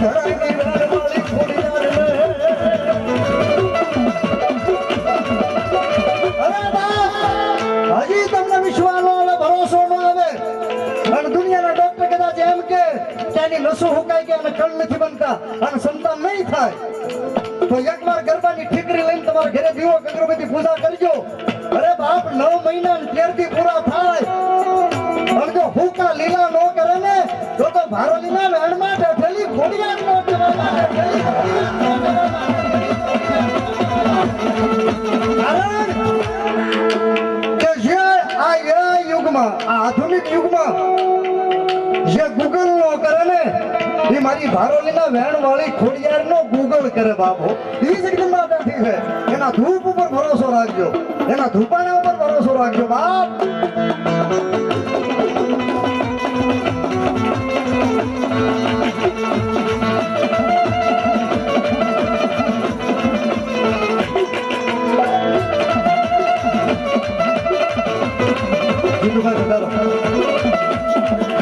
ધરાની વેણવાળી ખોડિયાર રે અરે બા હજી તમને વિશ્વાસ નો ભરોસો ન આવે અને દુનિયાના ડોક્ટર કદાચ એમ કે તેની નસો હુકાઈ ગયા અને કણ નથી બનતા અને સંતાન નહીં થાય તો એકવાર ગરબાની ઠીકરી લઈને તમારા ઘરે દીવો અગરબત્તી પૂજા કરજો અરે બાપ 9 મહિના 13 દી પૂરા થાય અને જો હુકા લીલા નો કરે ને તો ભારોલીના વેણમાં બેઠેલી ખોડિયાર નો કહેવામાં બેઠેલી કારણ કે જે આ યુગમાં આ આધુનિક યુગમાં જે ગૂગલ નો કરે ને એ મારી ભારોલીના વેણવાળી ખોડિયાર નો ગૂગલ કરે બાપો એ જ જગદંબા બેઠી છે એના ધૂપ ઉપર ભરોસો રાખજો એના ધૂપાણા ઉપર ભરોસો રાખજો બાપ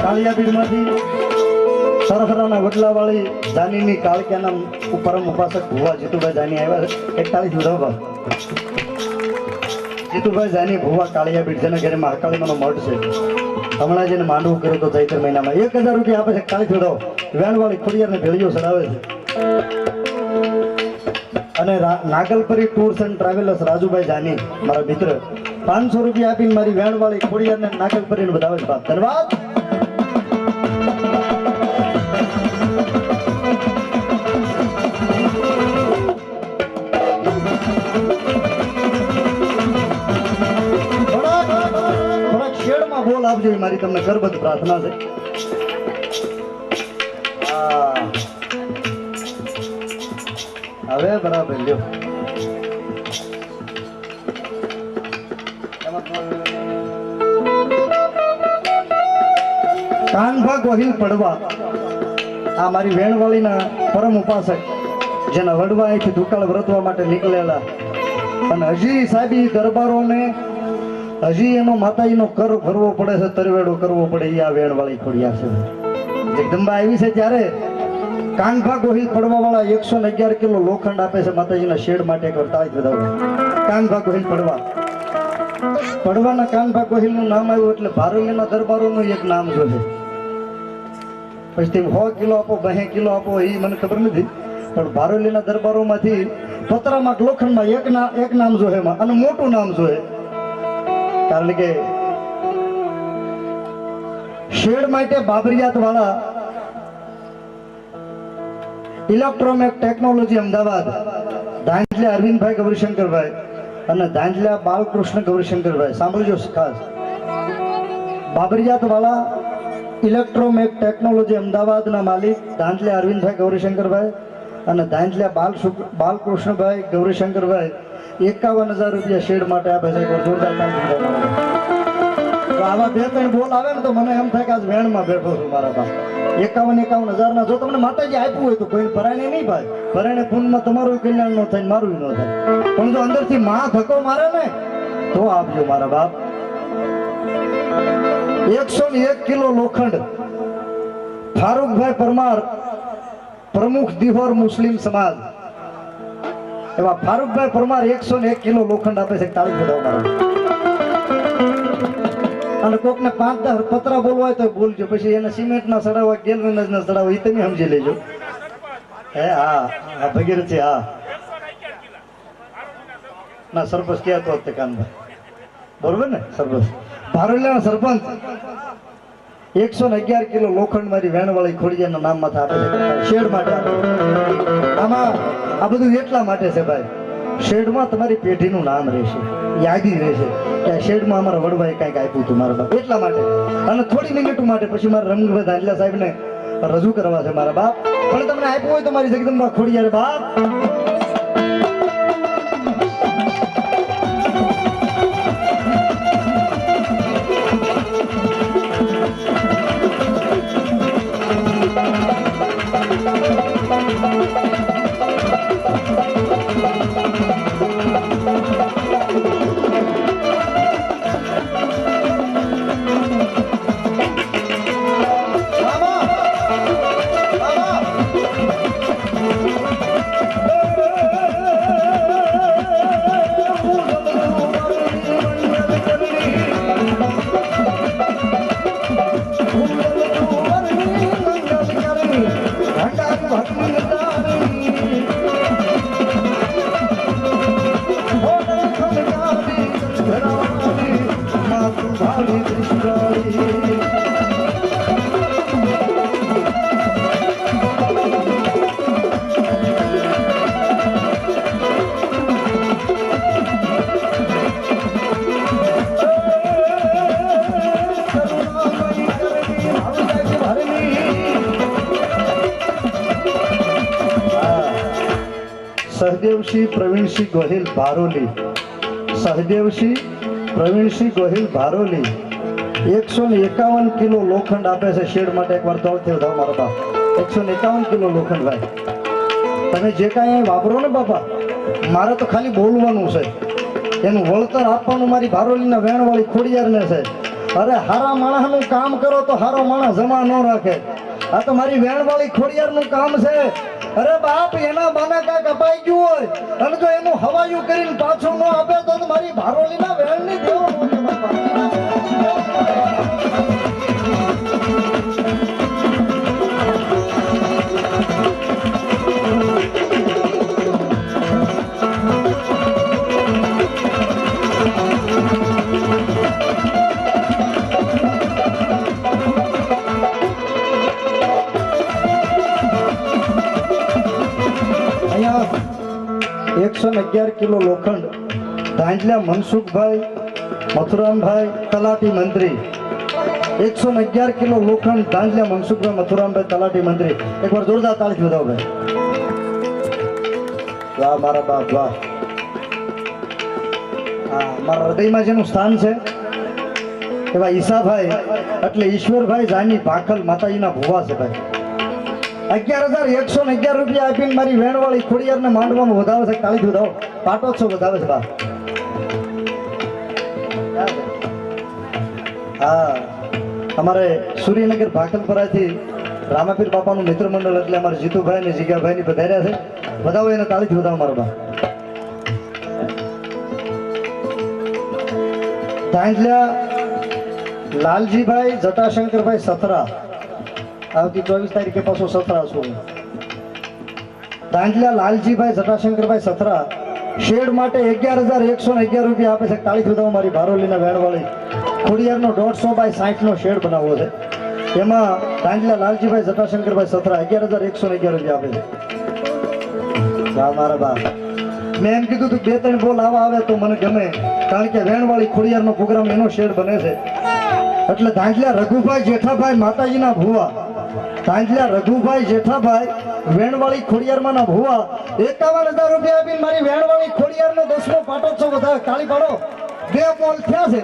કાળિયાબીડમાંથી સરફરાના વડલાવાળી જાનીની કાળક્યાના પરમ ઉપાસક ભુવા જીતુભાઈ જાની આવ્યા છે 41 વિધવા જીતુભાઈ જાની ભુવા કાળિયાબીડ જેના ઘરે મહાકાળીમાંનો મઠ છે હમણાં જેને માંડવું કર્યું તો ચૈત્ર મહિનામાં 1000 રૂપિયા આપે છે 41 વિધવા વેણવાળી ખોડિયારને ભેળીઓ ચડાવે છે અને Nagalpari tours and travellers Rajubhai Jani મારા મિત્ર 500 રૂપિયા આપીને મારી વેણવાળી ખોડિયારને નાગલપરીને બતાવે છે બાપ ધન્યવાદ બોલ આપજો મારી તમને કરબદ્ધ પ્રાર્થના છે હવે બરાબર લ્યો કાનભા ગોહિલ પડવા આ મારી વેણવાળીના પરમ ઉપાસક જેના વડવા અહીંથી દુકાળ વ્રતવા માટે નીકળેલા અને હજી સાહેબી દરબારોને હજી એનો માતાજીનો કર ભરવો પડે છે તરવેડો કરવો પડે એ આ વેણવાળી ખોડિયાર છે જગદંબા આવી છે ત્યારે કાનભા ગોહિલ પડવા વાળા 111 કિલો લોખંડ આપે છે માતાજીના શેડ માટે એક તાળી બધાવે કાનભા ગોહિલ પડવાના કાનભા ગોહિલ નું નામ આવ્યું એટલે ભારોલીના દરબારોનું એક નામ જોશે પછી તેમ 100 કિલો આપો 2 કિલો આપો એ મને ખબર નથી પણ ભારોલીના દરબારોમાંથી પતરામાં લોખંડમાં એક નામ જોહે અને મોટું નામ જોહે કારણ કે શેડ માટે બાબરિયાત વાળા ઇલેક્ટ્રોમેક ટેકનોલોજી અમદાવાદ ધાંજલિયા અરવિંદભાઈ ગૌરીશંકરભાઈ અને ધાંજલિયા બાલકૃષ્ણ ગૌરીશંકરભાઈ સાંભળજો ખાસ બાબરિયાત વાળા ઇલેક્ટ્રોમેક ટેકનોલોજી અમદાવાદના માલિક ધાંજલિયા અરવિંદભાઈ ગૌરીશંકરભાઈ અને ધાંજલિયા બાલકૃષ્ણભાઈ ગૌરીશંકરભાઈ 51,000 રૂપિયા શેડ માટે આપે છે જોરદાર તો આવા 2-3 બોલ આવે ને તો મને એમ થાય કે આજ વેણમાં બેઠો છું મારા પાસે 51,000 ના જો તમને માતાજી આપ્યું હોય તો કોઈ ભરાણે નહીં ભાઈ ભરાણે પૂનમાં તમારું કલ્યાણ ન થાય મારું ન થાય પણ જો અંદરથી માં ધક્કો મારે ને તો આપજો મારા બાપ 101 કિલો લોખંડ ફારૂકભાઈ પરમાર પ્રમુખ દિહોર મુસ્લિમ સમાજ એવા ફારૂકભાઈ પરમાર 101 કિલો લોખંડ આપે છે તાળી બજાવનારા અને કોકને 5-10 પતરા બોલવા હોય તો બોલજો પછી એને સિમેન્ટ ના સડાવવા ગેલ્વેનાઇઝ ના સડાવવા એ તમે સમજી લેજો હે હા ભગીરથ છે હા ના સરપંચ ક્યાં તો તે કાનભાઈ બરોબર ને સરપંચ ભારોલીના સરપંચ 111 કિલો લોખંડ મારી વેણવાળી ખોડિયારના નામ માથે આપે છે શેડ માટે આમાં આ બધું એટલા માટે છે ભાઈ શેડમાં તમારી પેઢીનું નામ રહેશે યાદી રહેશે કે આ શેડમાં અમારા વડવાએ કંઈક આપ્યું હતું મારા બાપ એટલા માટે અને થોડી મિનિટો માટે પછી મારા રંગભાઈ ધાંજલા સાહેબને રજૂ કરવા છે મારા બાપ પણ તમને આપ્યું હોય તો મારી જગદંબા ખોડિયાર બાપ ભંડારી ભગની માતું ભાવી કૃષ્ણારી સહદેવસિંહ પ્રવીણસિંહ ગોહિલ ભારોલી સહદેવસિંહ પ્રવીણસિંહ ગોહિલ ભારોલી 151 કિલો લોખંડ આપે છે શેડ માટે. એકવાર દોડથી વધાવો મારો બાપ. 151 કિલો લોખંડ ભાઈ. તમે જે કાંઈ અહીં વાપરો ને બાપા, મારે તો ખાલી બોલવાનું છે, એનું વળતર આપવાનું મારી ભારોલીના વેણવાળી ખોડિયારને છે. અરે હારા માણસનું કામ કરો તો હારો માણસ જમા ન રાખે. આ તો મારી વેણવાળી ખોડિયારનું કામ છે. અરે બાપ, એના બાના કાંઈક અપાઈ ગયું હોય અને જો એનું હવાયું કરીને પાછું ન આપે તો મારી ભારોલીના વેણની દેવો અહીંયા 111 કિલો લોખંડ ધાંજલા મનસુખભાઈ મથુરામભાઈ તલાટી મંત્રી. 111 કિલો લોખંડ ધાંજલા મનસુખભાઈ મથુરામભાઈ તલાટી મંત્રી. એકવાર જોરદાર તાળી વધાવો ભાઈ. વાહ મારા બાપ વાહ. હા, મારા હૃદયમાં જેનું સ્થાન છે એવા ઈસાભાઈ એટલે ઈશ્વરભાઈ જાની ભાખલ માતાજીના ભુવા છે ભાઈ. 11,111 રૂપિયા આપીને મારી વેણવાળી ખોડિયારને માંડવામાં વધાવે છે. તાળી વધાવો. પાટોત્સવ વધાવે છે બા. હા, અમારે સૂર્યનગર ભાખલપરાથી રામાપીર બાપાનું મિત્ર મંડળ એટલે અમારે જીતુભાઈ ને જીગાભાઈ ની પધાર્યા છે. વધાવો એને તાળી વધાવો મારો બા. ધાંજલા લાલજીભાઈ જટાશંકરભાઈ સથરા. આવતી 24 તારીખે પાછો સથરા છું. ધાંજલા લાલજીભાઈ જટાશંકરભાઈ સથરા શેડ માટે 11,111 રૂપિયા આપે છે. તાળી વધાવો મારી ભારોલીના વેણવાળી ખોડિયારનો 150 × 60 નો શેડ બનાવવો છે. એમાં ધાંજલા લાલજીભાઈ જટાશંકરભાઈ સથરા 11,111 રૂપિયા આપે છે. વાહ મારા બા. મેં એમ કીધું તું 2-3 બોલ આવા આવે તો મને ગમે, કારણ કે વેણવાળી ખોડિયારનો પ્રોગ્રામ એનો શેડ બને છે. એટલે ધાંજલા રઘુભાઈ જેઠાભાઈ માતાજીના ભુવા, ધાંજલા રઘુભાઈ જેઠાભાઈ વેણવાળી ખોડિયારમાંના ભુવા 51,000 રૂપિયા આપીને મારી વેણવાળી ખોડિયારનો 10મો પાટોત્સવ વધારે. તાળી પાડો. 2 બોલ થયા છે.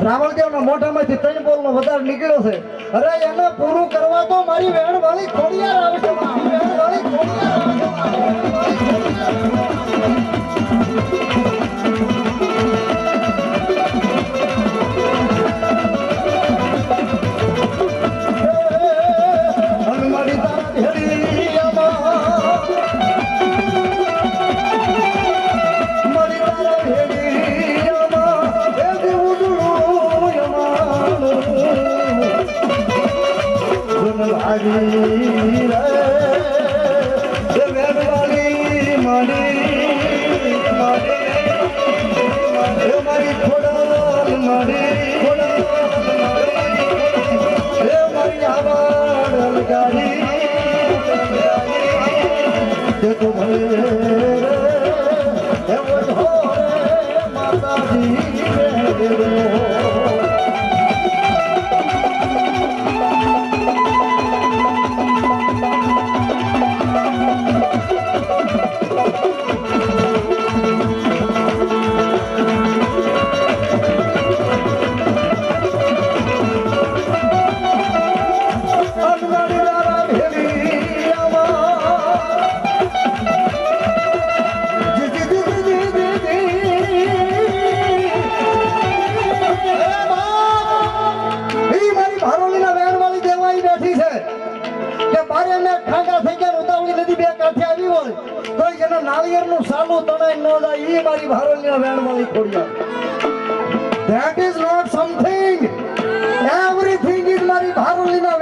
રાવણદેવના મોઢામાંથી 3 બોલનો વધારે નીકળ્યો છે. અરે એને પૂરું કરવા તો મારી વેણવાળી ખોડિયાર આવશે. વેણવાળી ખોડિયાર નાળિયેરનું સાલું તણાઈ ન જાય એ મારી ભારોલીના વેણવાળી Khodiyar. That is not something. Everything is મારી ભારોલીના